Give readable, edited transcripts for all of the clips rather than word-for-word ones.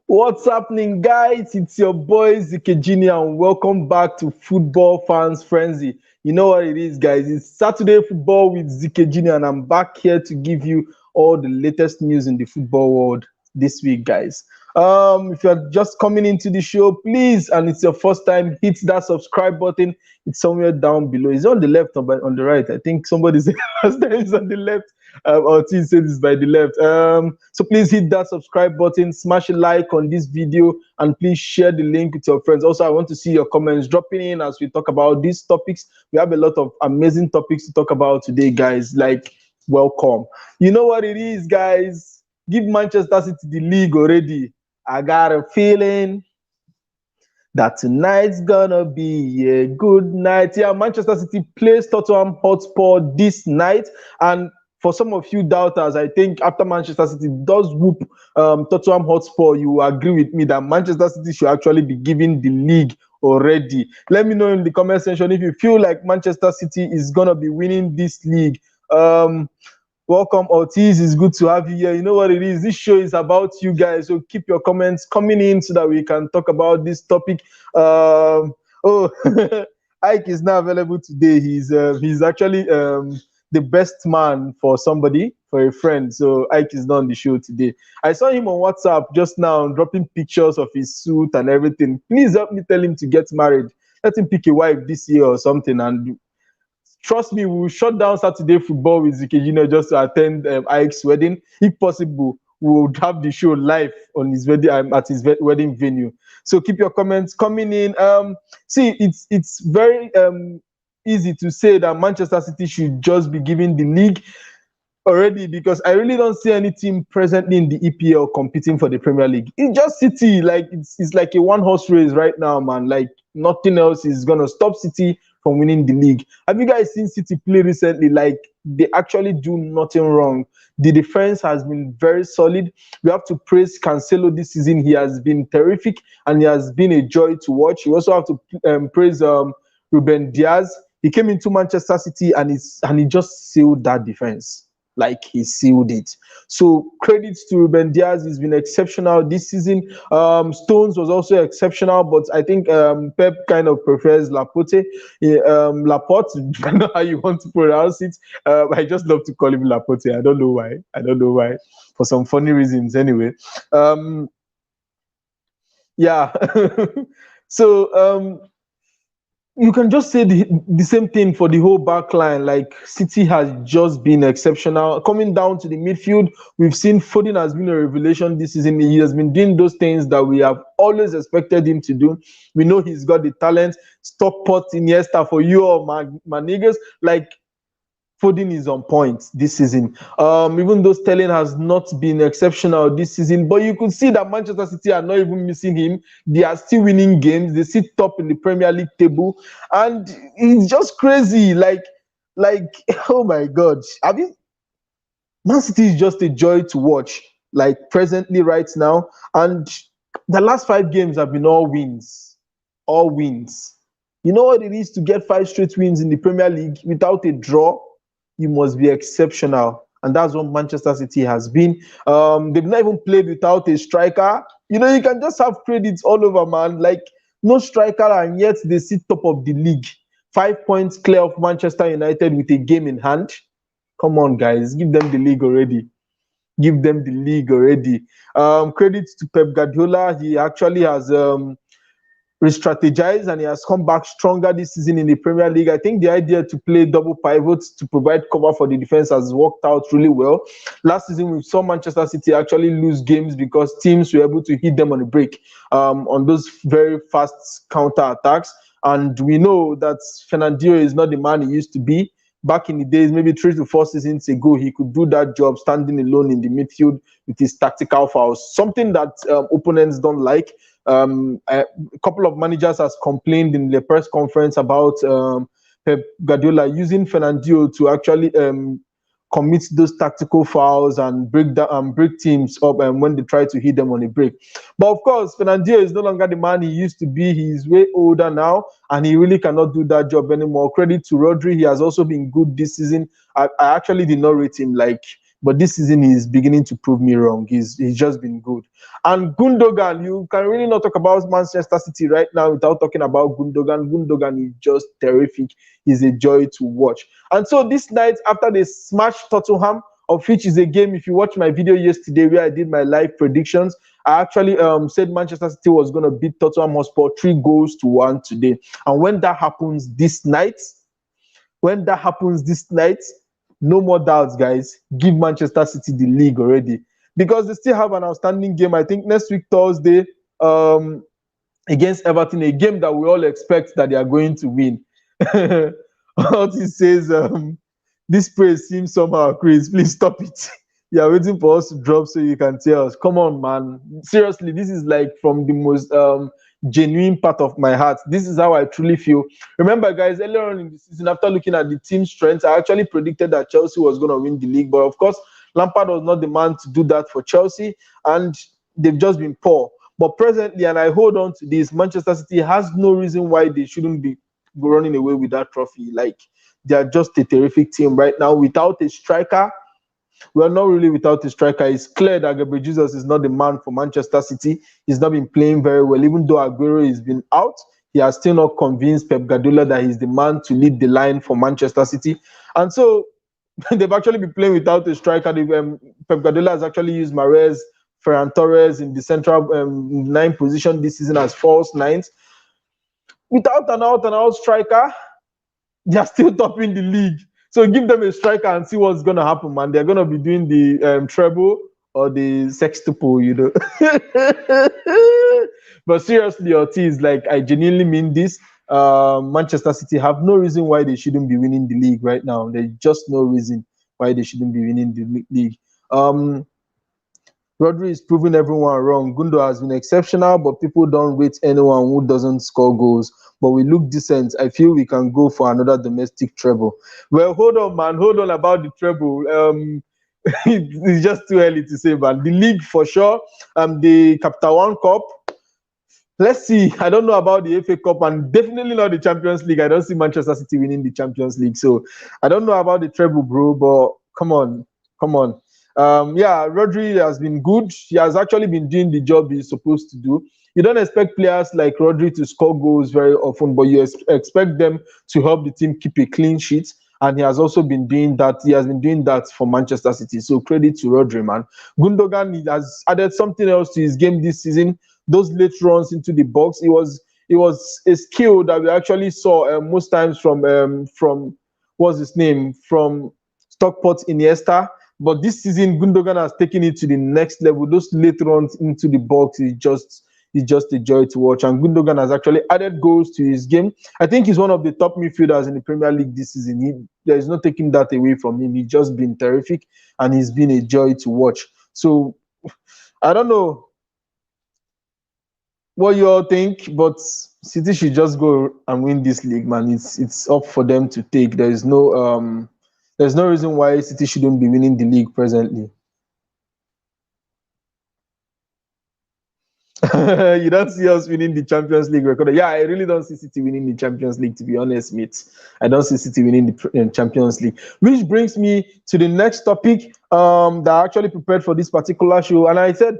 What's happening, guys? It's your boy Zikejini, and welcome back to Football Fans Frenzy. You know what it is, guys? It's Saturday Football with Zikejini, and I'm back here to give you all the latest news in the football world this week, guys. If you're just coming into the show, please, and it's your first time, hit that subscribe button. It's somewhere down below. It's on the left or on the right. I think somebody said last time it's on the left. Or T said it's by the left. So please hit that subscribe button, smash a like on this video, and please share the link with your friends. Also, I want to see your comments dropping in as we talk about these topics. We have a lot of amazing topics to talk about today, guys. Like, welcome. You know what it is, guys? Give Manchester City the league already. I got a feeling that tonight's gonna be a good night. Yeah, Manchester City plays Tottenham Hotspur this night, and for some of you doubters, I think after Manchester City does whoop Tottenham Hotspur, you will agree with me that Manchester City should actually be given the league already. Let me know in the comment section if you feel like Manchester City is gonna be winning this league. Welcome, Ortiz. It's good to have you here. You know what it is? This show is about you guys. So keep your comments coming in so that we can talk about this topic. Ike is now available today. He's actually the best man for somebody, for a friend. So Ike is not on the show today. I saw him on WhatsApp just now dropping pictures of his suit and everything. Please help me tell him to get married. Let him pick a wife this year or something, and trust me, we will shut down Saturday football with Zikejino just to attend Ike's wedding. If possible, we would have the show live on his wedding at his wedding venue. So keep your comments coming in. See, it's very easy to say that Manchester City should just be given the league already, because I really don't see any team presently in the EPL competing for the Premier League. It's just City. Like it's like a one-horse race right now, man. Like nothing else is gonna stop City from winning the league. Have you guys seen City play recently? Like, they actually do nothing wrong. The defense has been very solid. We have to praise Cancelo this season. He has been terrific, and he has been a joy to watch. We also have to praise Ruben Diaz. He came into Manchester City and he just sealed that defense. Like, he sealed it. So credits to Ruben Diaz. He's been exceptional this season. Stones was also exceptional, but I think Pep kind of prefers Laporte. Laporte, I don't know how you want to pronounce it. I just love to call him Laporte. I don't know why. For some funny reasons anyway. Yeah. So you can just say the same thing for the whole back line. Like, City has just been exceptional. Coming down to the midfield, we've seen Foden has been a revelation this season. He has been doing those things that we have always expected him to do. We know he's got the talent. Stockport, Iniesta for you or my niggas. Like, Foden is on point this season. Even though Sterling has not been exceptional this season, but you could see that Manchester City are not even missing him. They are still winning games. They sit top in the Premier League table, and it's just crazy. Like, oh my God! I mean, Man City is just a joy to watch. Like, presently, right now, and the last 5 games have been all wins. All wins. You know what it is to get 5 straight wins in the Premier League without a draw? You must be exceptional, and that's what Manchester City has been. They've not even played without a striker. You know, you can just have credits all over, man. Like, no striker, and yet they sit top of the league, 5 points clear of Manchester United with a game in hand. Come on, guys, give them the league already. Give them the league already. Credits to Pep Guardiola. He actually has re-strategized, and he has come back stronger this season in the Premier League. I think the idea to play double pivots to provide cover for the defense has worked out really well. Last season, we saw Manchester City actually lose games because teams were able to hit them on the break, on those very fast counter attacks. And we know that Fernandinho is not the man he used to be. Back in the days, maybe 3 to 4 seasons ago, he could do that job standing alone in the midfield with his tactical fouls, something that opponents don't like. A couple of managers has complained in the press conference about Pep Guardiola using Fernandinho to actually commit those tactical fouls and break teams up when they try to hit them on a break. But of course, Fernandinho is no longer the man he used to be. He's way older now, and he really cannot do that job anymore. Credit to Rodri. He has also been good this season. I actually did not rate him. Like, But this season he's beginning to prove me wrong. He's just been good. And Gundogan, you can really not talk about Manchester City right now without talking about Gundogan. Gundogan is just terrific. He's a joy to watch. And so this night, after they smashed Tottenham, of which is a game, if you watch my video yesterday where I did my live predictions, I actually said Manchester City was going to beat Tottenham Hotspur 3-1 today. And when that happens this night, no more doubts, guys. Give Manchester City the league already. Because they still have an outstanding game, I think, next week, Thursday, against Everton, a game that we all expect that they are going to win. Otis says, this praise seems somehow crazy. Please stop it. You are waiting for us to drop so you can tell us. Come on, man. Seriously, this is like from the most genuine part of my heart. This is how I truly feel. Remember, guys, earlier on in the season, after looking at the team strengths, I actually predicted that Chelsea was going to win the league. But of course, Lampard was not the man to do that for Chelsea, and they've just been poor. But presently, and I hold on to this, Manchester City has no reason why they shouldn't be running away with that trophy. Like, they are just a terrific team right now. Without a striker, we are not really without a striker. It's clear that Gabriel Jesus is not the man for Manchester City. He's not been playing very well. Even though Aguero has been out, he has still not convinced Pep Guardiola that he's the man to lead the line for Manchester City. And so they've actually been playing without a striker. Pep Guardiola has actually used Mahrez, Ferran Torres in the central nine position this season as false nines. Without an out-and-out striker, they are still topping the league. So give them a striker and see what's going to happen, man. They're going to be doing the treble or the sextuple, you know. But seriously, Ortiz, like, I genuinely mean this. Manchester City have no reason why they shouldn't be winning the league right now. There's just no reason why they shouldn't be winning the league. Rodri is proving everyone wrong. Gundo has been exceptional, but people don't rate anyone who doesn't score goals. But we look decent. I feel we can go for another domestic treble. Well, hold on, man. Hold on about the treble. It's just too early to say, man. The league for sure. The Capital One Cup. Let's see. I don't know about the FA Cup and definitely not the Champions League. I don't see Manchester City winning the Champions League. So I don't know about the treble, bro. But come on. Yeah, Rodri has been good. He has actually been doing the job he's supposed to do. You don't expect players like Rodri to score goals very often, but you expect them to help the team keep a clean sheet. And he has also been doing that. He has been doing that for Manchester City. So credit to Rodri, man. Gundogan has added something else to his game this season. Those late runs into the box. It was a skill that we actually saw most times from what's his name, from Stockport Iniesta. But this season, Gundogan has taken it to the next level. Those late runs into the box is just a joy to watch. And Gundogan has actually added goals to his game. I think he's one of the top midfielders in the Premier League this season. There is no taking that away from him. He's just been terrific, and he's been a joy to watch. So I don't know what you all think, but City should just go and win this league, man. It's up for them to take. There's no reason why City shouldn't be winning the league presently. You don't see us winning the Champions League record. Yeah, I really don't see City winning the Champions League, to be honest, mate. I don't see City winning the Champions League. Which brings me to the next topic that I actually prepared for this particular show. And I said,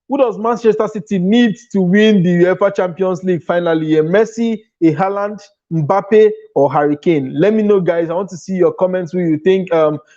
who does Manchester City need to win the UEFA Champions League finally? A Messi, a Haaland, Mbappe, or Harry Kane? Let me know, guys. I want to see your comments who you think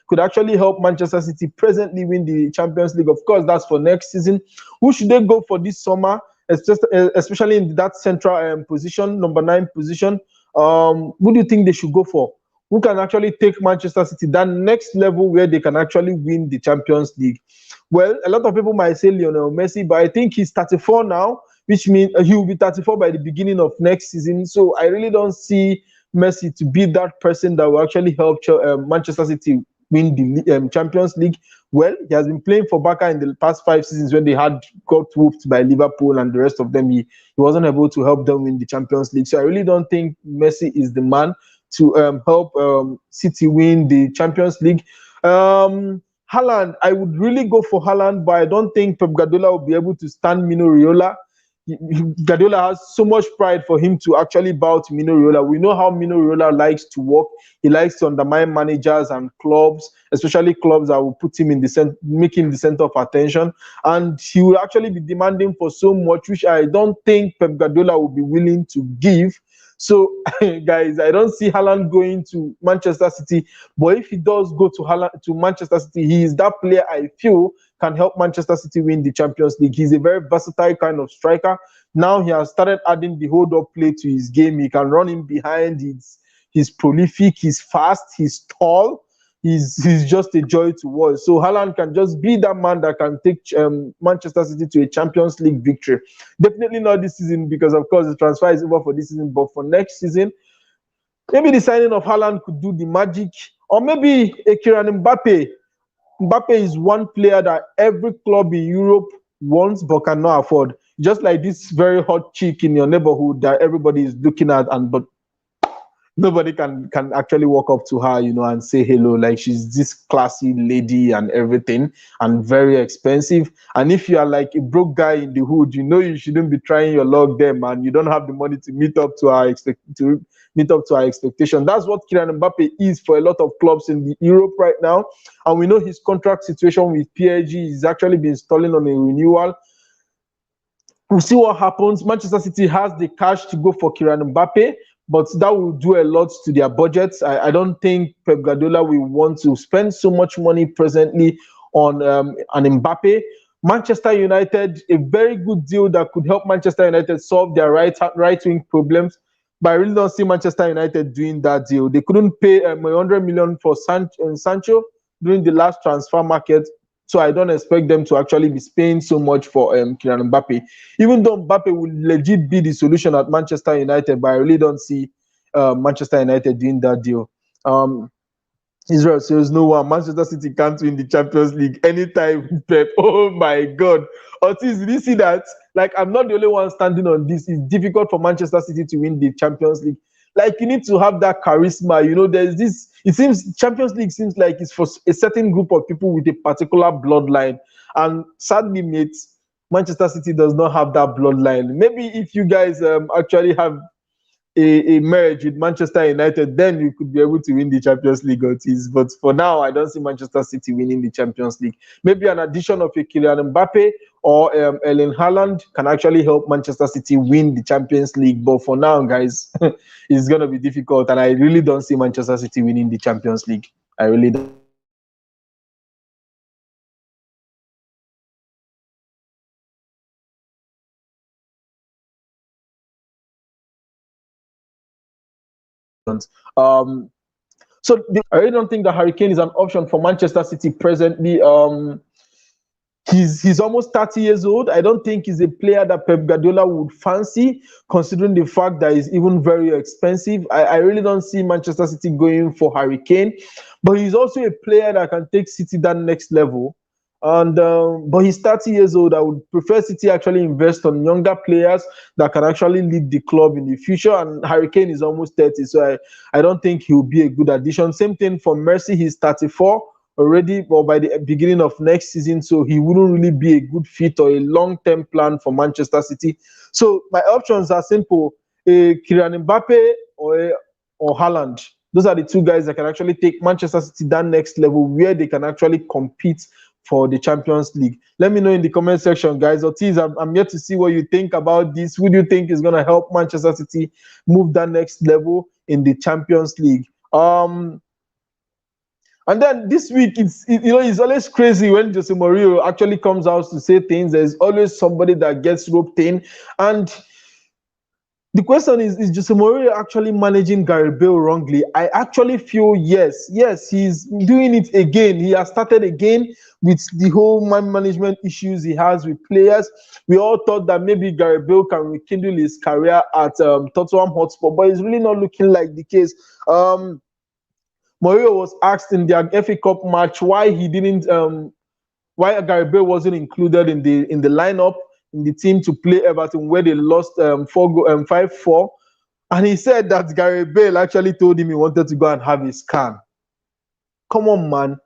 could actually help Manchester City presently win the Champions League. Of course, that's for next season. Who should they go for this summer, especially in that central position, number 9 position? Who do you think they should go for? Who can actually take Manchester City that next level where they can actually win the Champions League? Well, a lot of people might say Lionel Messi, but I think he's 34 now, which means he will be 34 by the beginning of next season. So I really don't see Messi to be that person that will actually help Manchester City win the Champions League. Well, he has been playing for Barca in the past 5 seasons when they got whooped by Liverpool and the rest of them. He wasn't able to help them win the Champions League. So I really don't think Messi is the man to help City win the Champions League. Haaland, I would really go for Haaland, but I don't think Pep Guardiola will be able to stand Mino Raiola. Guardiola has so much pride for him to actually bow to Mino Raiola. We know how Mino Raiola likes to work. He likes to undermine managers and clubs, especially clubs that will put him in the center, make him the center of attention. And he will actually be demanding for so much, which I don't think Pep Guardiola will be willing to give. So, guys, I don't see Haaland going to Manchester City. But if he does go to Manchester City, he is that player I feel can help Manchester City win the Champions League. He's a very versatile kind of striker. Now he has started adding the hold-up play to his game. He can run in behind. He's prolific. He's fast. He's tall. He's just a joy to watch. So Haaland can just be that man that can take Manchester City to a Champions League victory. Definitely not this season because, of course, the transfer is over for this season. But for next season, maybe the signing of Haaland could do the magic. Or maybe a Kylian Mbappe. Mbappe is one player that every club in Europe wants but cannot afford. Just like this very hot chick in your neighborhood that everybody is looking at, but nobody can actually walk up to her, and say hello. Like, she's this classy lady and everything, and very expensive. And if you are like a broke guy in the hood, you shouldn't be trying your luck there, man. You don't have the money to meet up to our expectation. That's what Kylian Mbappe is for a lot of clubs in Europe right now. And we know his contract situation with PSG is actually been stalling on a renewal. We'll see what happens. Manchester City has the cash to go for Kylian Mbappe, but that will do a lot to their budgets. I don't think Pep Guardiola will want to spend so much money presently on an Mbappe. Manchester United, a very good deal that could help Manchester United solve their right-wing problems. But I really don't see Manchester United doing that deal. They couldn't pay 100 million for Sancho during the last transfer market. So I don't expect them to actually be paying so much for Kylian Mbappe. Even though Mbappe will legit be the solution at Manchester United, but I really don't see Manchester United doing that deal. Israel says no one. Manchester City can't win the Champions League anytime, Pep. Oh my God. Otis, did you see that? Like, I'm not the only one standing on this. It's difficult for Manchester City to win the Champions League. Like, you need to have that charisma. There's this, it seems Champions League seems like it's for a certain group of people with a particular bloodline. And sadly, mate, Manchester City does not have that bloodline. Maybe if you guys actually have a marriage with Manchester United, then you could be able to win the Champions League, Otis. But for now, I don't see Manchester City winning the Champions League. Maybe an addition of a Kylian Mbappe or Erling Haaland can actually help Manchester City win the Champions League. But for now, guys, it's going to be difficult. And I really don't see Manchester City winning the Champions League. I really don't. So I really don't think that Harry Kane is an option for Manchester City presently. He's almost 30 years old. I don't think he's a player that Pep Guardiola would fancy, considering the fact that he's even very expensive. I really don't see Manchester City going for Harry Kane, but he's also a player that can take City that next level. And but he's 30 years old. I would prefer City actually invest on younger players that can actually lead the club in the future. And Harry Kane is almost 30, so I don't think he'll be a good addition. Same thing for Messi. He's 34 already, or by the beginning of next season, so he wouldn't really be a good fit or a long-term plan for Manchester City. So my options are simple: Kylian Mbappe or Haaland. Those are the two guys that can actually take Manchester City that next level where they can actually compete for the Champions League. Let me know in the comment section, guys. Ortiz, I'm yet to see what you think about this. Who do you think is going to help Manchester City move that next level in the Champions League? And then this week, it's always crazy when Jose Mourinho actually comes out to say things. There's always somebody that gets roped in. And the question is Jose Mourinho actually managing Gareth Bale wrongly? I actually feel yes, he's doing it again. He has started again with the whole man management issues he has with players. We all thought that maybe Gareth Bale can rekindle his career at Tottenham Hotspur, but it's really not looking like the case. Mourinho was asked in their FA Cup match why he didn't, why Gareth Bale wasn't included in the lineup in the team to play Everton, where they lost 5-4, and he said that Gareth Bale actually told him he wanted to go and have a scan. Come on, man.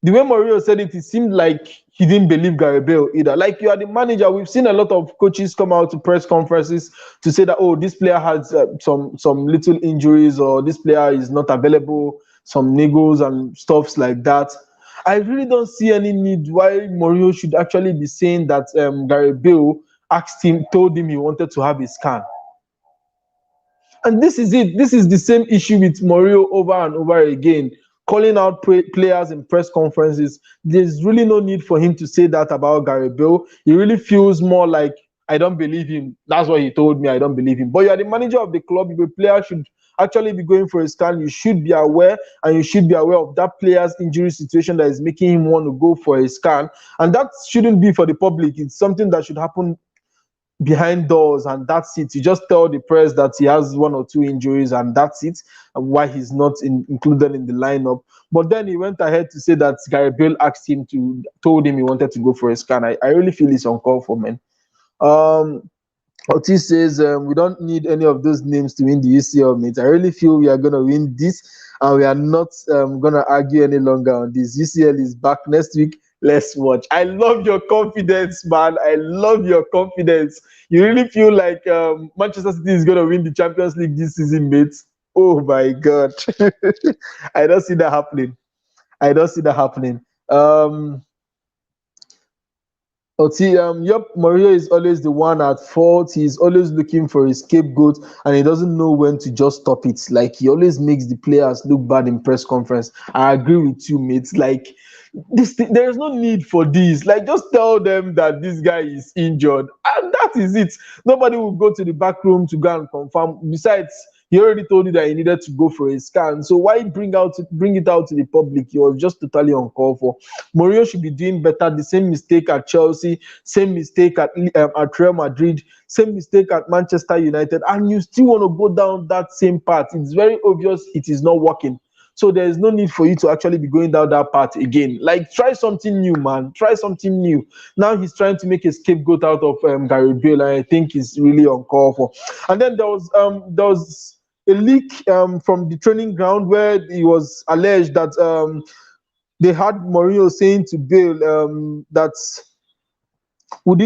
The way Mourinho said it, it seemed like he didn't believe Gareth Bale either. Like, you are the manager. We've seen a lot of coaches come out to press conferences to say that, oh, this player has some little injuries, or this player is not available, some niggles and stuffs like that. I really don't see any need why Mourinho should actually be saying that Gareth Bale told him he wanted to have a scan. And this is it. This is the same issue with Mourinho over and over again, calling out players in press conferences. There's really no need for him to say that about Gareth Bale. He really feels more like, I don't believe him. That's what he told me. I don't believe him. But you are the manager of the club. If a player should actually be going for a scan, you should be aware, and you should be aware of that player's injury situation that is making him want to go for a scan. And that shouldn't be for the public. It's something that should happen behind doors, and that's it. You just tell the press that he has one or two injuries, and that's it, and why he's not included in the lineup. But then he went ahead to say that Gareth Bale told him he wanted to go for a scan. I really feel it's uncalled for, man. Otis says we don't need any of those names to win the UCL, mate. I really feel we are going to win this, and we are not going to argue any longer on this. UCL is back next week. Let's watch. I love your confidence, man. I love your confidence. You really feel like Manchester City is going to win the Champions League this season, mate. Oh my God. I don't see that happening. I don't see that happening. Mourinho is always the one at fault. He's always looking for a scapegoat, and he doesn't know when to just stop it. Like, he always makes the players look bad in press conference. I agree with you, mates. Like, there is no need for this. Like, just tell them that this guy is injured, and that is it. Nobody will go to the back room to go and confirm. Besides, he already told you that he needed to go for a scan. So why bring it out to the public? He was just totally uncalled for. Mourinho should be doing better. The same mistake at Chelsea, same mistake at Real Madrid, same mistake at Manchester United, and you still want to go down that same path. It's very obvious it is not working. So there is no need for you to actually be going down that path again. Like, try something new, man. Try something new. Now he's trying to make a scapegoat out of Gareth Bale, and I think it's really uncalled for. And then there was a leak from the training ground where it was alleged that they had Mourinho saying to Bale that would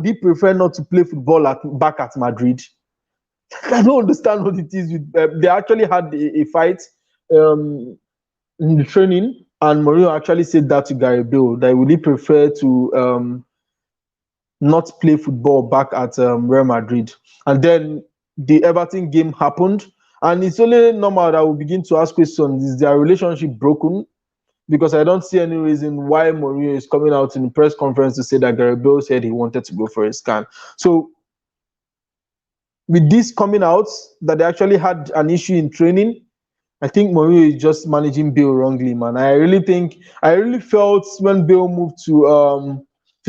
he prefer not to play football back at Madrid. I don't understand what it is. They actually had a fight in the training, and Mourinho actually said that to Gareth Bale, that would he prefer to not play football back at Real Madrid. And then the Everton game happened, and it's only normal that we begin to ask questions: is their relationship broken? Because I don't see any reason why Mourinho is coming out in the press conference to say that Gareth Bale said he wanted to go for a scan. So with this coming out that they actually had an issue in training, I think Mourinho is just managing Bale wrongly, man. I really felt when Bale moved to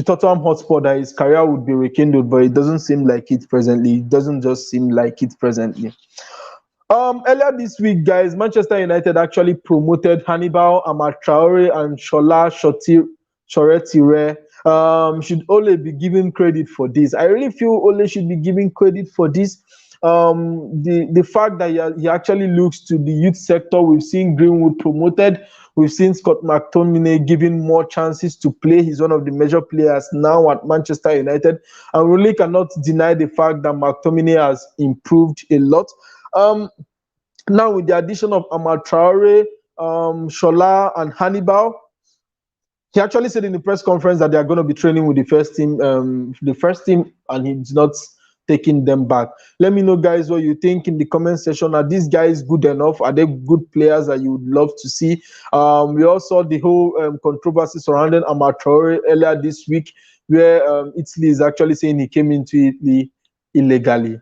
Tottenham Hotspur that his career would be rekindled, but it doesn't seem like it presently. It doesn't just seem like it presently. Earlier this week, guys, Manchester United actually promoted Hannibal, Amad Traore, and Shola Shoretire. Should Ole be given credit for this? I really feel Ole should be given credit for this. The fact that he actually looks to the youth sector. We've seen Greenwood promoted. We've seen Scott McTominay given more chances to play. He's one of the major players now at Manchester United. And we really cannot deny the fact that McTominay has improved a lot. Now with the addition of Amad Traore, Shola, and Hannibal, he actually said in the press conference that they are going to be training with the first team, and he's not taking them back. Let me know, guys, what you think in the comment section. Are these guys good enough? Are they good players that you would love to see? We also saw the whole controversy surrounding Amad Traore earlier this week, where Italy is actually saying he came into Italy illegally.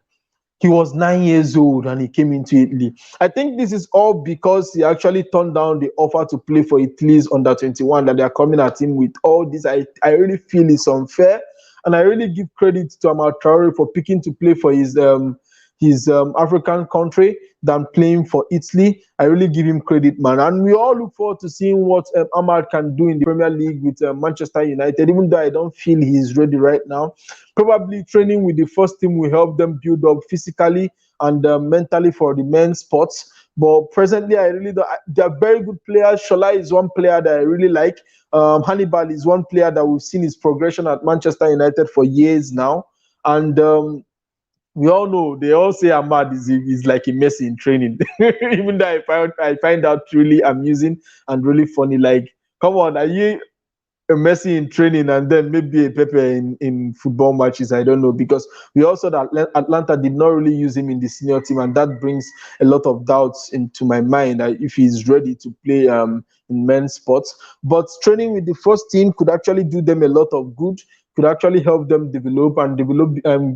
He was 9 years old and he came into Italy. I think this is all because he actually turned down the offer to play for Italy's under-21 that they are coming at him with. All this, I really feel it's unfair. And I really give credit to Amad Traore for picking to play for his African country than playing for Italy. I really give him credit, man. And we all look forward to seeing what Amad can do in the Premier League with Manchester United, even though I don't feel he's ready right now. Probably training with the first team will help them build up physically and mentally for the men's sports. But presently, I really don't. They are very good players. Shola is one player that I really like. Hannibal is one player that we've seen his progression at Manchester United for years now, and we all know, they all say Amad is like a Messi in training. Even though I find that really amusing and really funny. Like, come on, are you a Messi in training and then maybe a Pepe in football matches? I don't know, because we also that Atlanta did not really use him in the senior team, and that brings a lot of doubts into my mind if he's ready to play in men's sports. But training with the first team could actually do them a lot of good, could actually help them develop and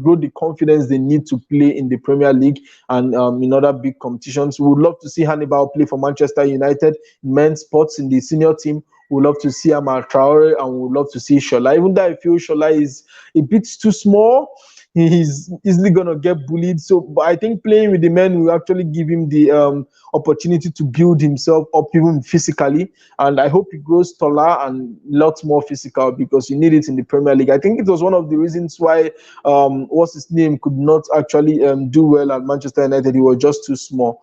grow the confidence they need to play in the Premier League and in other big competitions. We would love to see Hannibal play for Manchester United in men's sports in the senior team. We would love to see Amad Traore, and we would love to see Shola. Even though I feel Shola is a bit too small, he's easily gonna get bullied. So, but I think playing with the men will actually give him the opportunity to build himself up even physically. And I hope he grows taller and lots more physical, because you need it in the Premier League. I think it was one of the reasons why what's his name could not actually do well at Manchester United. He was just too small.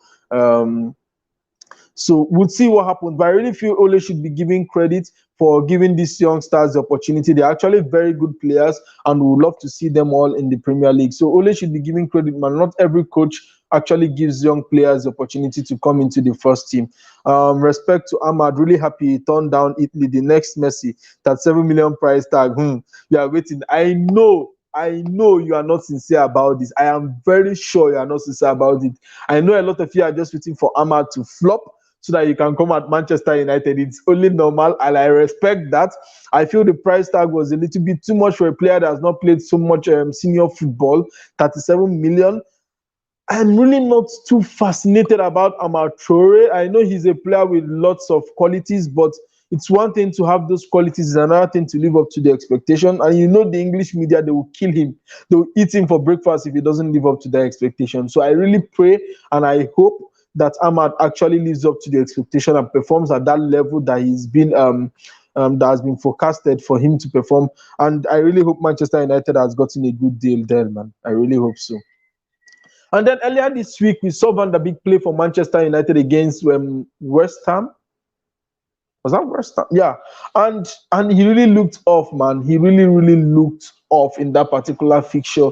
So we'll see what happens. But I really feel Ole should be giving credit for giving these youngsters the opportunity. They're actually very good players, and we would love to see them all in the Premier League. So Ole should be giving credit, man. Not every coach actually gives young players the opportunity to come into the first team. Respect to Amad. Really happy he turned down Italy, the next Messi. That 7 million price tag. You are waiting. I know you are not sincere about this. I am very sure you are not sincere about it. I know a lot of you are just waiting for Amad to flop so that you can come at Manchester United. It's only normal, and I respect that. I feel the price tag was a little bit too much for a player that has not played so much senior football. 37 million. I'm really not too fascinated about Amad Traore. I know he's a player with lots of qualities, but it's one thing to have those qualities, it's another thing to live up to the expectation. And you know the English media, they will kill him. They will eat him for breakfast if he doesn't live up to their expectation. So I really pray and I hope that Amad actually lives up to the expectation and performs at that level that he's been that has been forecasted for him to perform. And I really hope Manchester United has gotten a good deal there, man. I really hope so. And then earlier this week, we saw Van der Beek play for Manchester United against West Ham. Was that West Ham? Yeah. And he really looked off, man. He really looked off in that particular fixture.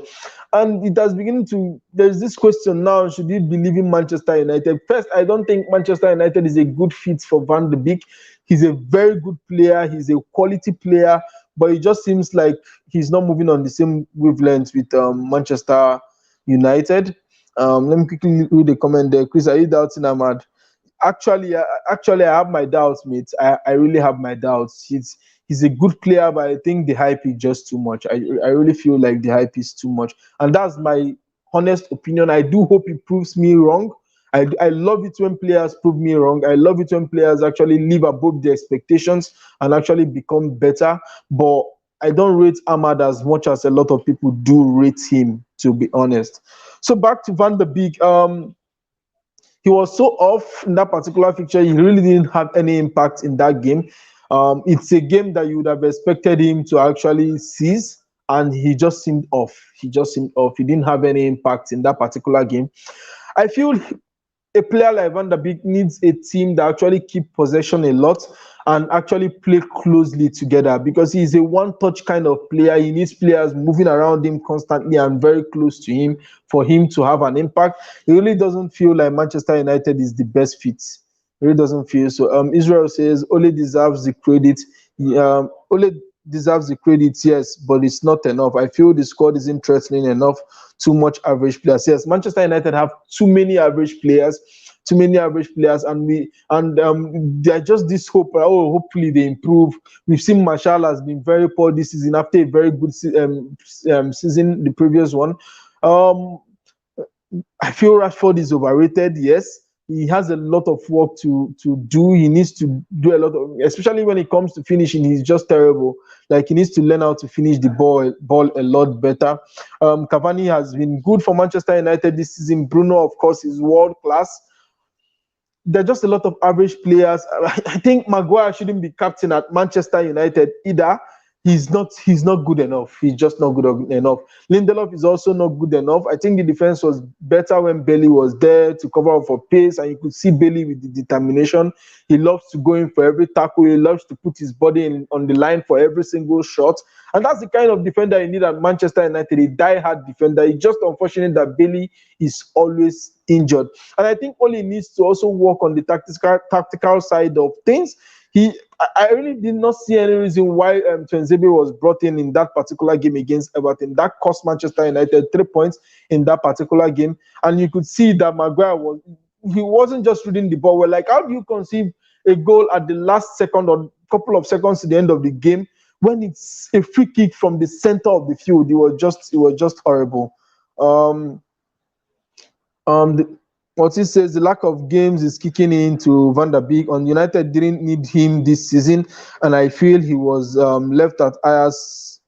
And it has beginning to, there's this question now, should he be leaving Manchester United? First, I don't think Manchester United is a good fit for Van der Beek. He's a very good player. He's a quality player. But it just seems like he's not moving on the same wavelength with Manchester United. Let me quickly read the comment there. Chris, are you doubting Amad? Actually, I have my doubts, mate. I really have my doubts. He's a good player, but I think the hype is just too much. I really feel like the hype is too much, and that's my honest opinion. I do hope he proves me wrong. I love it when players prove me wrong. I love it when players actually live above the expectations and actually become better. But I don't rate Amad as much as a lot of people do rate him, to be honest. So back to Van der Beek. He was so off in that particular fixture. He really didn't have any impact in that game. It's a game that you would have expected him to actually seize, and he just seemed off. He didn't have any impact in that particular game. I feel a player like Van der Beek needs a team that actually keep possession a lot and actually play closely together, because he's a one-touch kind of player. He needs players moving around him constantly and very close to him for him to have an impact. He really doesn't feel like Manchester United is the best fit. He really doesn't feel so. Israel says Ole deserves the credit. Ole deserves the credit, yes, but it's not enough. I feel the squad isn't threatening enough. Too much average players. Yes, Manchester United have too many average players, and they're just this hope. Oh, hopefully they improve. We've seen Martial has been very poor this season after a very good season, the previous one. I feel Rashford is overrated. Yes, he has a lot of work to do. He needs to do a lot of, especially when it comes to finishing. He's just terrible. Like, he needs to learn how to finish the ball a lot better. Cavani has been good for Manchester United this season. Bruno, of course, is world class. There are just a lot of average players. I think Maguire shouldn't be captain at Manchester United either. he's not good enough. He's just not good enough. Lindelof is also not good enough. I think the defense was better when Bailey was there to cover up for pace, and you could see Bailey with the determination. He loves to go in for every tackle. He loves to put his body on the line for every single shot. And that's the kind of defender you need at Manchester United, a die-hard defender. It's just unfortunate that Bailey is always injured. And I think Ole needs to also work on the tactical side of things. I really did not see any reason why Tuanzebe was brought in that particular game against Everton. That cost Manchester United 3 points in that particular game. And you could see that Maguire he wasn't just reading the ball well. Like, how do you conceive a goal at the last second or couple of seconds to the end of the game when it's a free kick from the center of the field? It was just horrible. What he says, the lack of games is kicking into Van der Beek. On United didn't need him this season, and I feel he was left at Ajax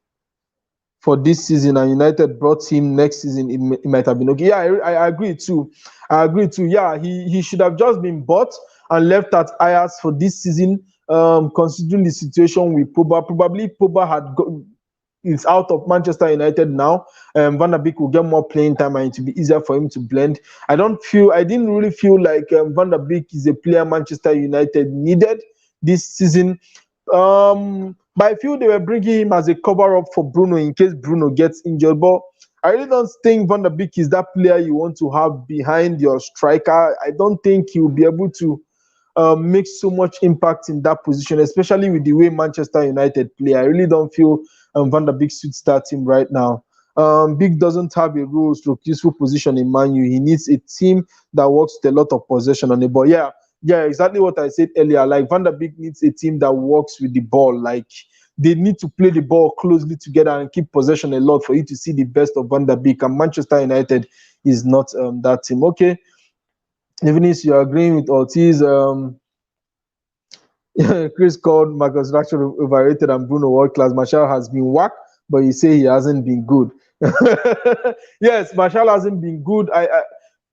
for this season, and United brought him next season. It might have been okay. Yeah, I agree too. Yeah, he should have just been bought and left at Ajax for this season. Considering the situation with Pogba, probably Pogba is out of Manchester United now. Van der Beek will get more playing time and it will be easier for him to blend. I didn't really feel like Van der Beek is a player Manchester United needed this season. But I feel they were bringing him as a cover-up for Bruno in case Bruno gets injured. But I really don't think Van der Beek is that player you want to have behind your striker. I don't think he will be able to make so much impact in that position, especially with the way Manchester United play. I really don't feel Van der Beek suits that team right now. Beek doesn't have a role stroke useful position in Man U. He needs a team that works with a lot of possession on the ball. Yeah, exactly what I said earlier. Like, Van der Beek needs a team that works with the ball. Like, they need to play the ball closely together and keep possession a lot for you to see the best of Van der Beek. And Manchester United is not that team. Okay. Even if you're agreeing with Ortiz, Chris called Marcus Rashford overrated and Bruno world class. Martial has been whacked, but you say he hasn't been good. Yes, Martial hasn't been good.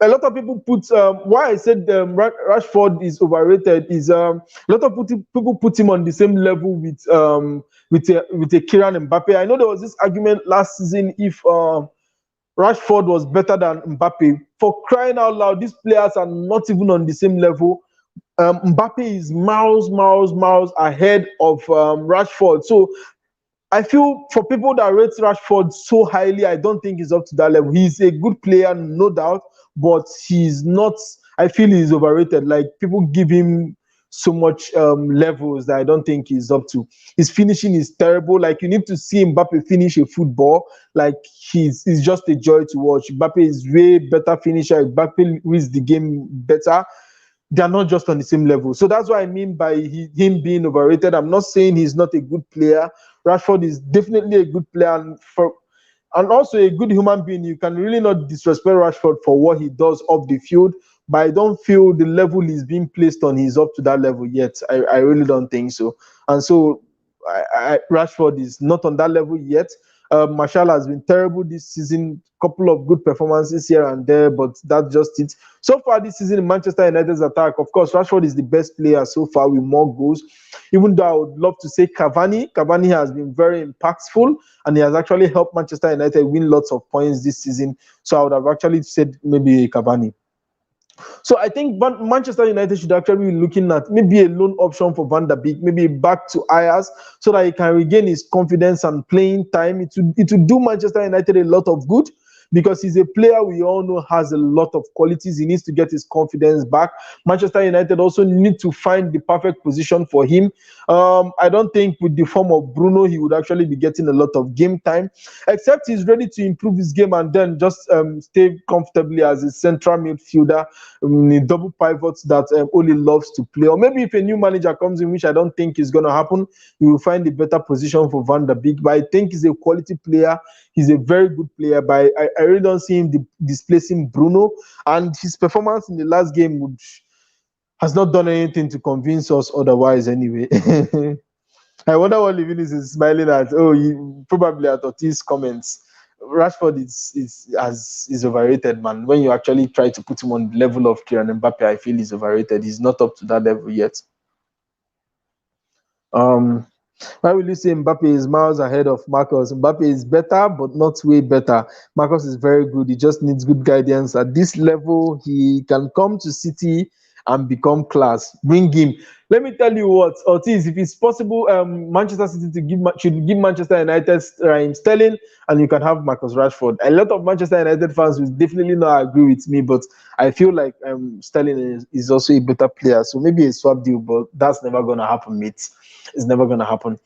A lot of people put why I said Rashford is overrated is a lot of people put him on the same level with a Kylian Mbappe. I know there was this argument last season if Rashford was better than Mbappe. For crying out loud, these players are not even on the same level. Mbappe is miles ahead of Rashford. So I feel for people that rate Rashford so highly, I don't think he's up to that level. He's a good player, no doubt, but he's not. I feel he's overrated. Like, people give him so much levels that I don't think he's up to. His finishing is terrible. Like, you need to see Mbappe finish a football. Like, he's just a joy to watch. Mbappe is way better finisher. Mbappe reads the game better. They are not just on the same level. So that's what I mean by him being overrated. I'm not saying he's not a good player. Rashford is definitely a good player and also a good human being. You can really not disrespect Rashford for what he does off the field, but I don't feel the level he's being placed on, he's up to that level yet. I really don't think so. And so Rashford is not on that level yet. Martial has been terrible this season. Couple of good performances here and there, but that's just it. So far this season in Manchester United's attack, of course, Rashford is the best player so far with more goals. Even though I would love to say Cavani has been very impactful and he has actually helped Manchester United win lots of points this season. So I would have actually said maybe Cavani. So I think Manchester United should actually be looking at maybe a loan option for Van der Beek, maybe back to Ajax, so that he can regain his confidence and playing time. It would do Manchester United a lot of good, because he's a player we all know has a lot of qualities. He needs to get his confidence back. Manchester United also need to find the perfect position for him. I don't think with the form of Bruno, he would actually be getting a lot of game time, except he's ready to improve his game and then just stay comfortably as a central midfielder, a double pivot that Ole loves to play. Or maybe if a new manager comes in, which I don't think is going to happen, he will find a better position for Van der Beek. But I think he's a quality player. He's a very good player, but I really don't see him displacing Bruno. And his performance in the last game has not done anything to convince us otherwise anyway. I wonder what Livinis is smiling at. Oh, probably at Ortiz's comments. Rashford is overrated, man. When you actually try to put him on the level of Kylian Mbappe, I feel he's overrated. He's not up to that level yet. Why will you say Mbappe is miles ahead of Marcus? Mbappe is better, but not way better. Marcus is very good. He just needs good guidance. At this level, he can come to City and become class. Bring him. Let me tell you what, Ortiz, if it's possible, Manchester City to should give Manchester United Raheem Sterling, and you can have Marcus Rashford. A lot of Manchester United fans will definitely not agree with me, but I feel like Sterling is also a better player. So maybe a swap deal, but that's never gonna happen, mate. It's never gonna happen.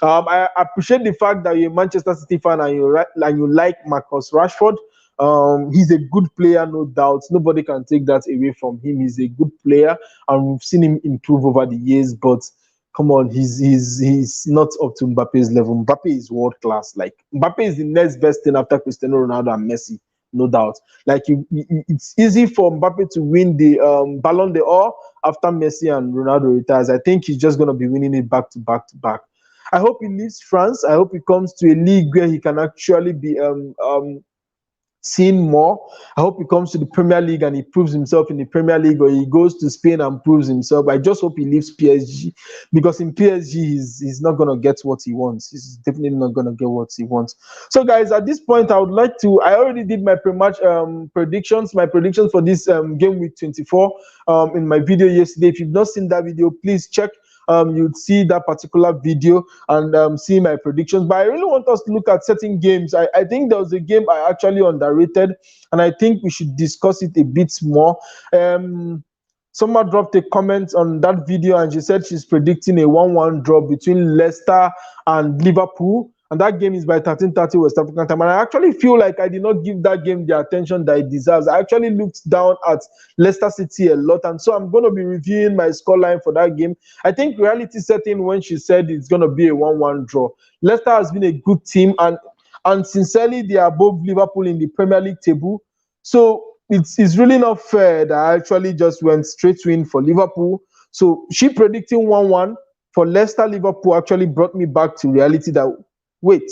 I appreciate the fact that you're a Manchester City fan and you like Marcus Rashford. He's a good player, no doubt. Nobody can take that away from him. He's a good player, and we've seen him improve over the years. But come on, he's not up to Mbappe's level. Mbappe is world class. Like Mbappe is the next best thing after Cristiano Ronaldo and Messi, no doubt. Like it's easy for Mbappe to win the Ballon d'Or after Messi and Ronaldo retires. I think he's just gonna be winning it back to back to back. I hope he leaves France. I hope he comes to a league where he can actually be seen more. I hope he comes to the Premier League and he proves himself in the Premier League, or he goes to Spain and proves himself. I just hope he leaves PSG, because in PSG he's not gonna get what he wants. He's definitely not gonna get what he wants. So guys, at this point, I would like to. I already did my pre-match predictions. My predictions for this game week 24 in my video yesterday. If you've not seen that video, please check. You'd see that particular video and see my predictions. But I really want us to look at certain games. I think there was a game I actually underrated, and I think we should discuss it a bit more. Someone dropped a comment on that video, and she said she's predicting a 1-1 draw between Leicester and Liverpool. And that game is by 13:30 West African time. And I actually feel like I did not give that game the attention that it deserves. I actually looked down at Leicester City a lot. And so I'm going to be reviewing my scoreline for that game. I think reality set in when she said it's going to be a 1-1 draw. Leicester has been a good team. And sincerely, they are above Liverpool in the Premier League table. So it's really not fair that I actually just went straight to win for Liverpool. So she predicting 1-1 for Leicester Liverpool actually brought me back to reality that, wait,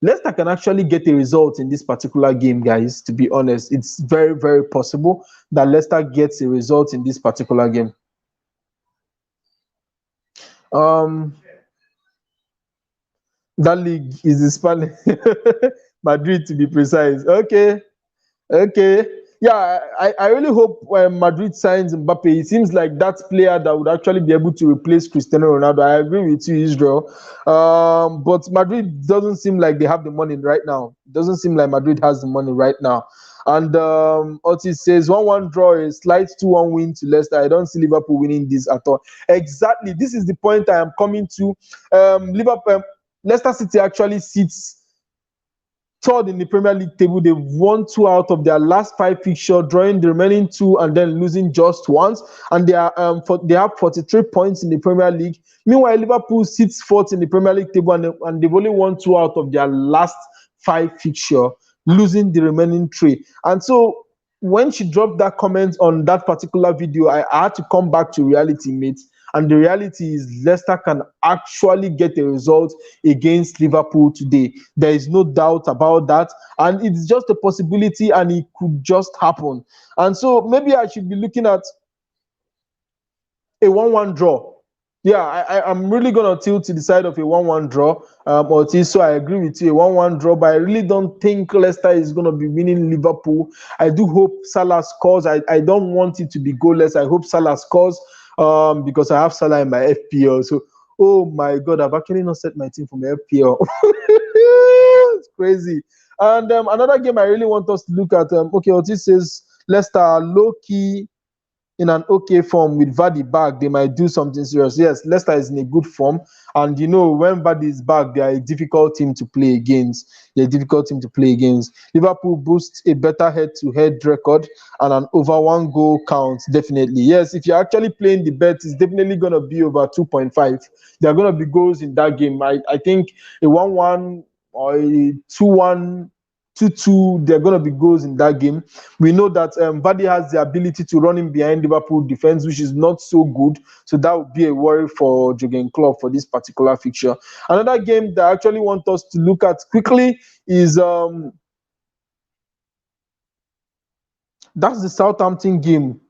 Leicester can actually get a result in this particular game, guys. To be honest, it's very, very possible that Leicester gets a result in this particular game. That league is the Spanish Madrid, to be precise. Okay. Yeah, I really hope when Madrid signs Mbappe, it seems like that player that would actually be able to replace Cristiano Ronaldo. I agree with you, Israel. But Madrid doesn't seem like they have the money right now. It doesn't seem like Madrid has the money right now. And Otis says 1-1 draw, a slight 2-1 win to Leicester. I don't see Liverpool winning this at all. Exactly. This is the point I am coming to. Leicester City actually sits third in the Premier League table. They've won 2 out of their last 5 fixtures, drawing the remaining 2 and then losing just once. And they have 43 points in the Premier League. Meanwhile, Liverpool sits fourth in the Premier League table, and they've only won 2 out of their last 5 fixtures, losing the remaining 3. And so when she dropped that comment on that particular video, I had to come back to reality, mate. And the reality is Leicester can actually get a result against Liverpool today. There is no doubt about that. And it's just a possibility, and it could just happen. And so maybe I should be looking at a 1-1 draw. Yeah, I'm really going to tilt to the side of a 1-1 draw. So I agree with you, a 1-1 draw. But I really don't think Leicester is going to be winning Liverpool. I do hope Salah scores. I don't want it to be goalless. I hope Salah scores. Because I have Salah in my FPL. So, oh my God, I've actually not set my team for my FPL. It's crazy. And another game I really want us to look at. Okay, Otis says Leicester low-key in an okay form with Vardy back. They might do something serious. Yes, Leicester is in a good form. And you know, when Vardy is back, they are a difficult team to play against. Liverpool boosts a better head-to-head record and an over 1 goal count, definitely. Yes, if you're actually playing the bet, it's definitely going to be over 2.5. There are going to be goals in that game. I think a 1-1 or a 2-1, 2-2, there are going to be goals in that game. We know that Vardy has the ability to run in behind Liverpool defense, which is not so good. So that would be a worry for Jurgen Klopp for this particular fixture. Another game that I actually want us to look at quickly is that's the Southampton game.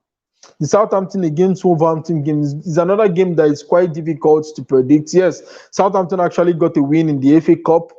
The Southampton against Wolverhampton game is another game that is quite difficult to predict. Yes, Southampton actually got a win in the FA Cup,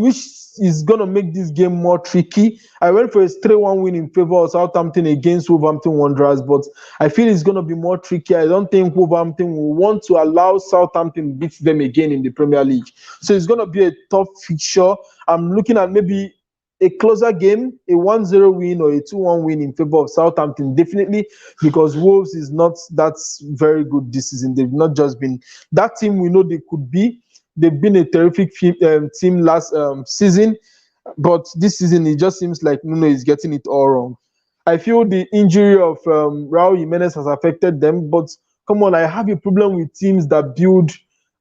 which is going to make this game more tricky. I went for a 3-1 win in favor of Southampton against Wolverhampton Wanderers, but I feel it's going to be more tricky. I don't think Wolverhampton will want to allow Southampton beat them again in the Premier League. So it's going to be a tough fixture. I'm looking at maybe a closer game, a 1-0 win or a 2-1 win in favor of Southampton, definitely, because Wolves is not that very good this season. They've not just been that team we know they could be. They've been a terrific team last season, but this season it just seems like Nuno is getting it all wrong. I feel the injury of Raul Jimenez has affected them, but come on, I have a problem with teams that build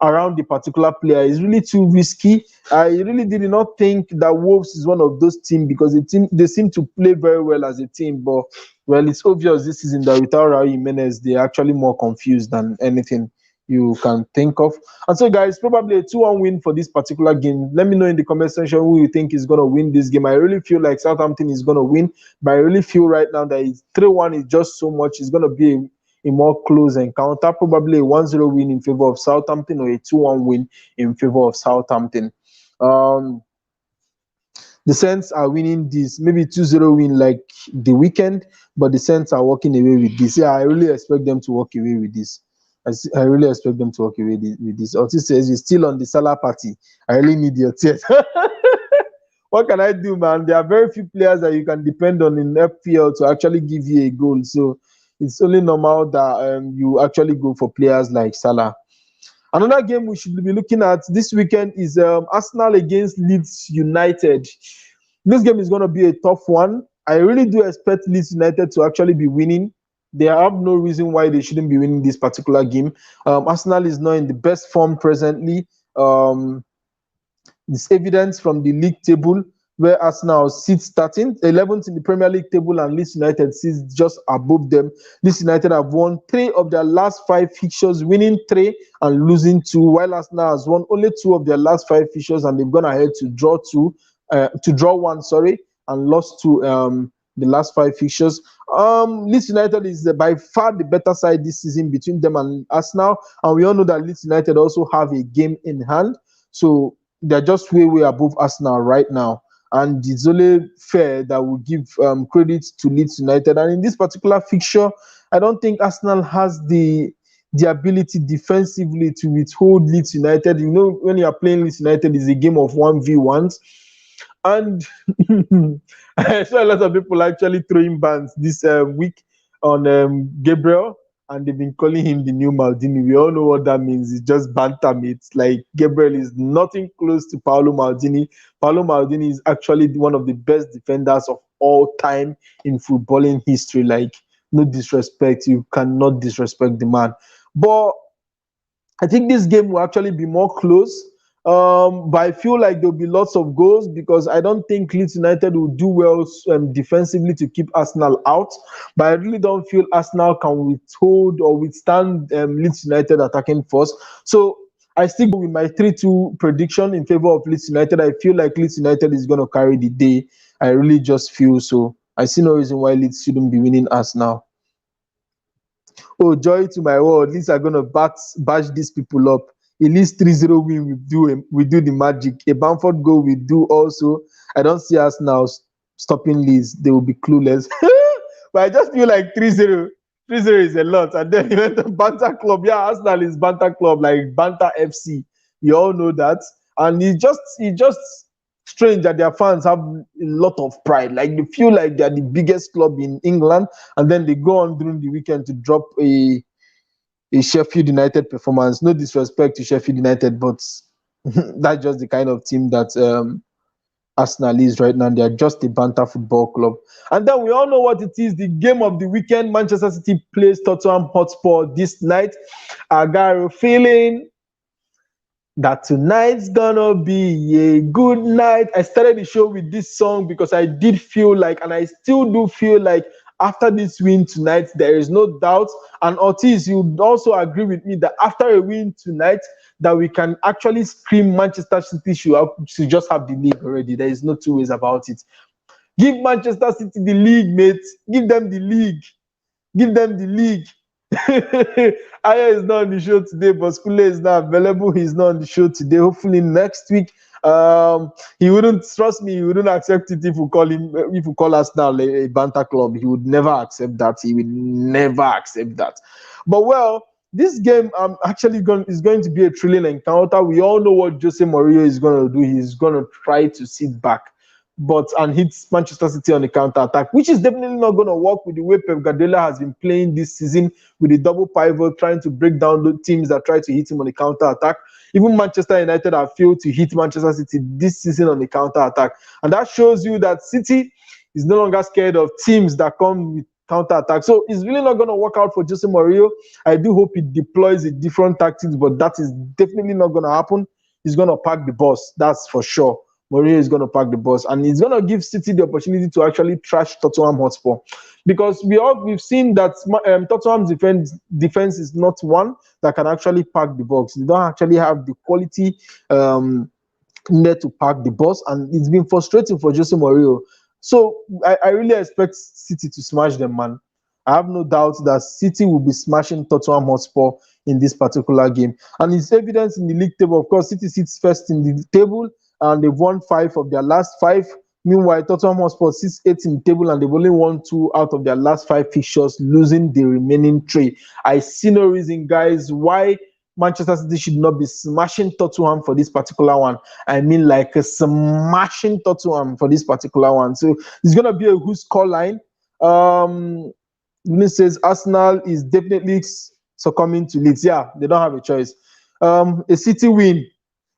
around the particular player. It's really too risky. I really did not think that Wolves is one of those teams because they seem to play very well as a team, but well, it's obvious this season that without Raul Jimenez, they're actually more confused than anything you can think of. And so, guys, probably a 2-1 win for this particular game. Let me know in the comment section who you think is going to win this game. I really feel like Southampton is going to win, but I really feel right now that 3-1 is just so much. It's going to be a more close encounter, probably a 1-0 win in favor of Southampton or a 2-1 win in favor of Southampton. The Saints are winning this, maybe 2-0 win like the weekend, but the Saints are walking away with this. Yeah, I really expect them to walk away with this. I really expect them to walk away with this. Otis says you're still on the Salah party. I really need your tears. What can I do, man? There are very few players that you can depend on in FPL to actually give you a goal. So it's only normal that you actually go for players like Salah. Another game we should be looking at this weekend is Arsenal against Leeds United. This game is going to be a tough one. I really do expect Leeds United to actually be winning. They have no reason why they shouldn't be winning this particular game. Arsenal is not in the best form presently. It's evidence from the league table where Arsenal sits 11th in the Premier League table and Leeds United sits just above them. Leeds United have won 3 of their last 5 fixtures, winning 3 and losing 2, while Arsenal has won only 2 of their last 5 fixtures and they've gone ahead to draw 1, and lost 2 the last 5 fixtures. Leeds United is by far the better side this season between them and Arsenal, and we all know that Leeds United also have a game in hand, so they're just way above Arsenal right now, and it's only fair that we give credit to Leeds United. And in this particular fixture, I don't think Arsenal has the ability defensively to withhold Leeds United. You know, when you are playing Leeds United, it's a game of 1v1s. And I saw a lot of people actually throwing bans this week on Gabriel, and they've been calling him the new Maldini. We all know what that means. It's just banter mates. Like, Gabriel is nothing close to Paolo Maldini. Paolo Maldini is actually one of the best defenders of all time in footballing history. Like, no disrespect. You cannot disrespect the man. But I think this game will actually be more close. But I feel like there'll be lots of goals because I don't think Leeds United will do well defensively to keep Arsenal out. But I really don't feel Arsenal can withhold or withstand Leeds United attacking force. So I still go with my 3-2 prediction in favor of Leeds United. I feel like Leeds United is going to carry the day. I really just feel so. I see no reason why Leeds shouldn't be winning Arsenal. Oh, joy to my world. Leeds are going to bash these people up. At least 3-0 win, we do the magic. A Bamford goal we do also. I don't see us now stopping Leeds. They will be clueless. But I just feel like 3-0 is a lot. And then you went to Banter Club. Yeah, Arsenal is Banter Club, like Banter FC. You all know that. And it's just strange that their fans have a lot of pride. Like, they feel like they're the biggest club in England. And then they go on during the weekend to drop a Sheffield United performance. No disrespect to Sheffield United, but that's just the kind of team that Arsenal is right now. They are just a banter football club. And then we all know what it is. The game of the weekend, Manchester City plays Tottenham Hotspur this night. I got a feeling that tonight's gonna be a good night. I started the show with this song because I did feel like, and I still do feel like, after this win tonight, there is no doubt. And Ortiz, you would also agree with me that after a win tonight, that we can actually scream Manchester City should just have the league already. There is no 2 ways about it. Give Manchester City the league, mate. Give them the league. Give them the league. Aya is not on the show today, but Skule is not available. He's not on the show today. Hopefully next week. He wouldn't trust me. He wouldn't accept it if we call him. If we call us now a banter club, he would never accept that. He would never accept that. But well, this game actually is going to be a thrilling encounter. We all know what Jose Mourinho is going to do. He's going to try to sit back and hits Manchester City on the counter attack, which is definitely not going to work with the way Pep Guardiola has been playing this season with the double pivot, trying to break down the teams that try to hit him on the counter attack. Even Manchester United have failed to hit Manchester City this season on the counter attack, and that shows you that City is no longer scared of teams that come with counter attack. So it's really not going to work out for Jose Mourinho. I do hope he deploys a different tactics, but that is definitely not going to happen. He's going to pack the bus, that's for sure. Mourinho is going to pack the bus, and he's going to give City the opportunity to actually trash Tottenham Hotspur, because we've seen that Tottenham's defense is not one that can actually pack the box. They don't actually have the quality needed to pack the bus, and it's been frustrating for Jose Mourinho. So I really expect City to smash them, man. I have no doubt that City will be smashing Tottenham Hotspur in this particular game, and it's evidence in the league table. Of course, City sits first in the table, and they've won 5 of their last 5. Meanwhile, Tottenham Hotspur sits 8th in the table, and they've only won 2 out of their last 5 fixtures, losing the remaining 3. I see no reason, guys, why Manchester City should not be smashing Tottenham for this particular one. I mean, like smashing Tottenham for this particular one. So it's going to be a good score line. It says Arsenal is definitely succumbing to Leeds. Yeah, they don't have a choice. A City win.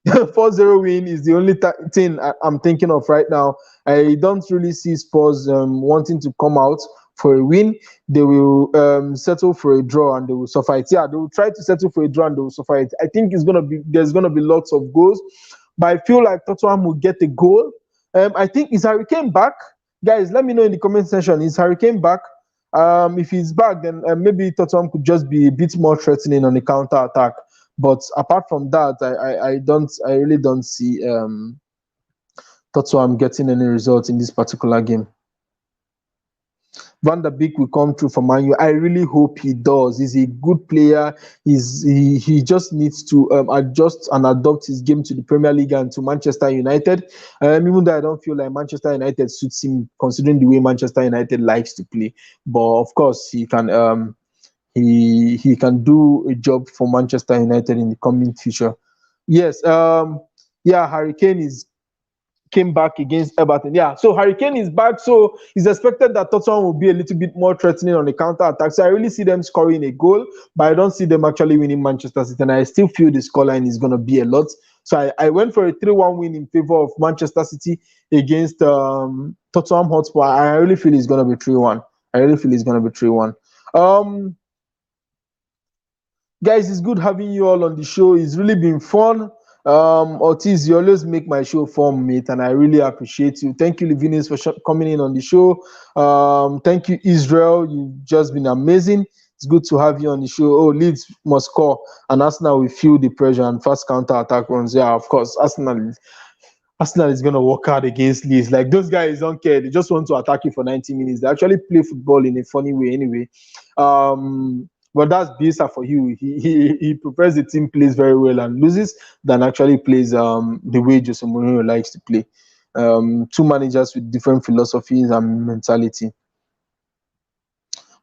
4-0 win is the only thing I'm thinking of right now. I don't really see Spurs wanting to come out for a win. They will settle for a draw and they will suffer it. Yeah, they will try to settle for a draw and they will suffer it. I think there's gonna be lots of goals, but I feel like Tottenham will get a goal. I think, is Harry Kane back? Guys, let me know in the comment section. Is Harry Kane back? If he's back, then maybe Tottenham could just be a bit more threatening on the counter attack. But apart from that, I really don't see Tottenham getting any results in this particular game. Van der Beek will come through for Man U. I really hope he does. He's a good player. He just needs to adjust and adopt his game to the Premier League and to Manchester United. Even though I don't feel like Manchester United suits him, considering the way Manchester United likes to play. But of course, he can he can do a job for Manchester United in the coming future. Yes, Harry Kane came back against Everton. Yeah, so Harry Kane is back, so it's expected that Tottenham will be a little bit more threatening on the counter attack. So I really see them scoring a goal, but I don't see them actually winning Manchester City, and I still feel the scoreline is going to be a lot. So I went for a 3-1 win in favor of Manchester City against Tottenham Hotspur. I really feel it's going to be 3-1. I really feel it's going to be 3-1. Guys, it's good having you all on the show. It's really been fun. Ortiz, you always make my show fun, mate, and I really appreciate you. Thank you, Livinus, for coming in on the show. Thank you, Israel. You've just been amazing. It's good to have you on the show. Oh, Leeds must score, and Arsenal will feel the pressure and fast counter attack runs. Yeah, of course, Arsenal is going to work hard against Leeds. Like, those guys don't care. They just want to attack you for 90 minutes. They actually play football in a funny way anyway. But that's Bielsa for you. He prefers the team plays very well and loses than actually plays the way Jose Mourinho likes to play. 2 managers with different philosophies and mentality.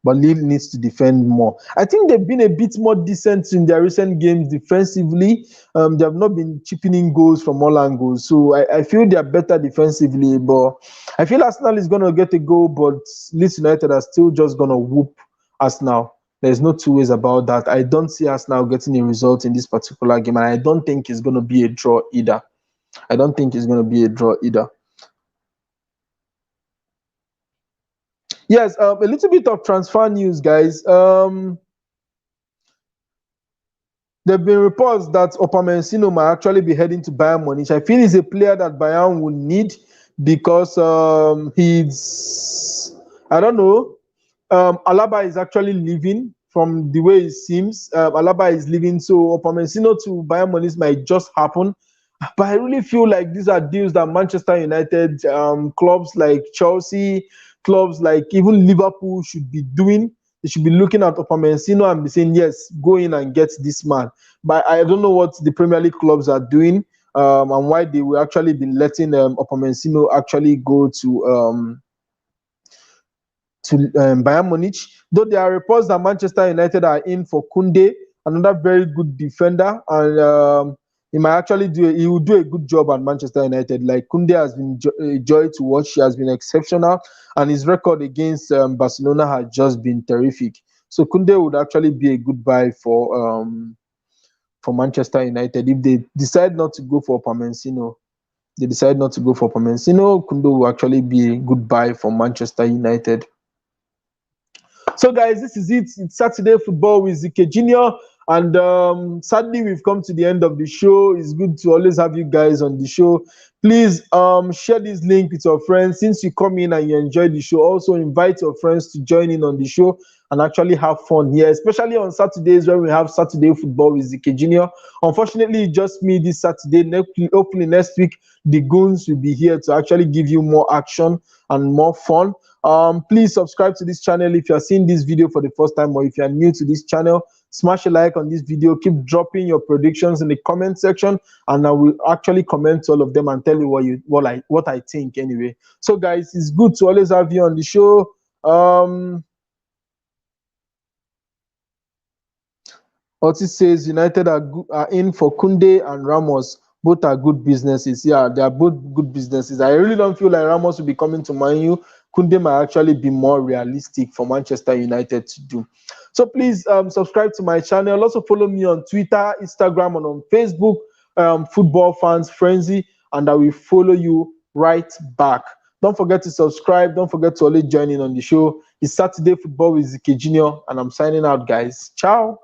But Lille needs to defend more. I think they've been a bit more decent in their recent games defensively. They have not been chipping in goals from all angles. So I feel they're better defensively. But I feel Arsenal is going to get a goal, but Leeds United are still just going to whoop Arsenal. There's no 2 ways about that. I don't see us now getting a result in this particular game, and I don't think it's going to be a draw either. Yes, a little bit of transfer news, guys. There have been reports that Upamecano might actually be heading to Bayern Munich. I feel he's a player that Bayern will need because I don't know. Alaba is actually leaving from the way it seems. Alaba is leaving, so Upamecano to Bayern Munich might just happen. But I really feel like these are deals that Manchester United, clubs like Chelsea, clubs like even Liverpool should be doing they should be looking at Upamecano and be saying, yes, go in and get this man. But I don't know what the Premier League clubs are doing, and why they will actually be letting Upamecano actually go to Bayern Munich. Though there are reports that Manchester United are in for Koundé, another very good defender, and he might actually he will do a good job at Manchester United. Like, Koundé has been a joy to watch. He has been exceptional, and his record against Barcelona has just been terrific. So Koundé would actually be a good buy for Manchester United if they decide not to go for Upamecano. They decide not to go for Upamecano, Koundé will actually be a good buy for Manchester United. So, guys, this is it. It's Saturday Football with ZK Junior. And sadly, we've come to the end of the show. It's good to always have you guys on the show. Please share this link with your friends. Since you come in and you enjoy the show, also invite your friends to join in on the show and actually have fun here, especially on Saturdays when we have Saturday Football with ZK Junior. Unfortunately, just me this Saturday. Hopefully next week, the Goons will be here to actually give you more action and more fun. Please subscribe to this channel if you are seeing this video for the first time, or if you are new to this channel. Smash a like on this video. Keep dropping your predictions in the comment section, and I will actually comment all of them and tell you what I think anyway. So, guys, it's good to always have you on the show. Otis says United are in for Koundé and Ramos. Both are good businesses. Yeah, they are both good businesses. I really don't feel like Ramos will be coming to Man U. Koundé might actually be more realistic for Manchester United to do. So please subscribe to my channel. Also follow me on Twitter, Instagram, and on Facebook, Football Fans Frenzy, and I will follow you right back. Don't forget to subscribe. Don't forget to always join in on the show. It's Saturday Football with ZK Junior, and I'm signing out, guys. Ciao.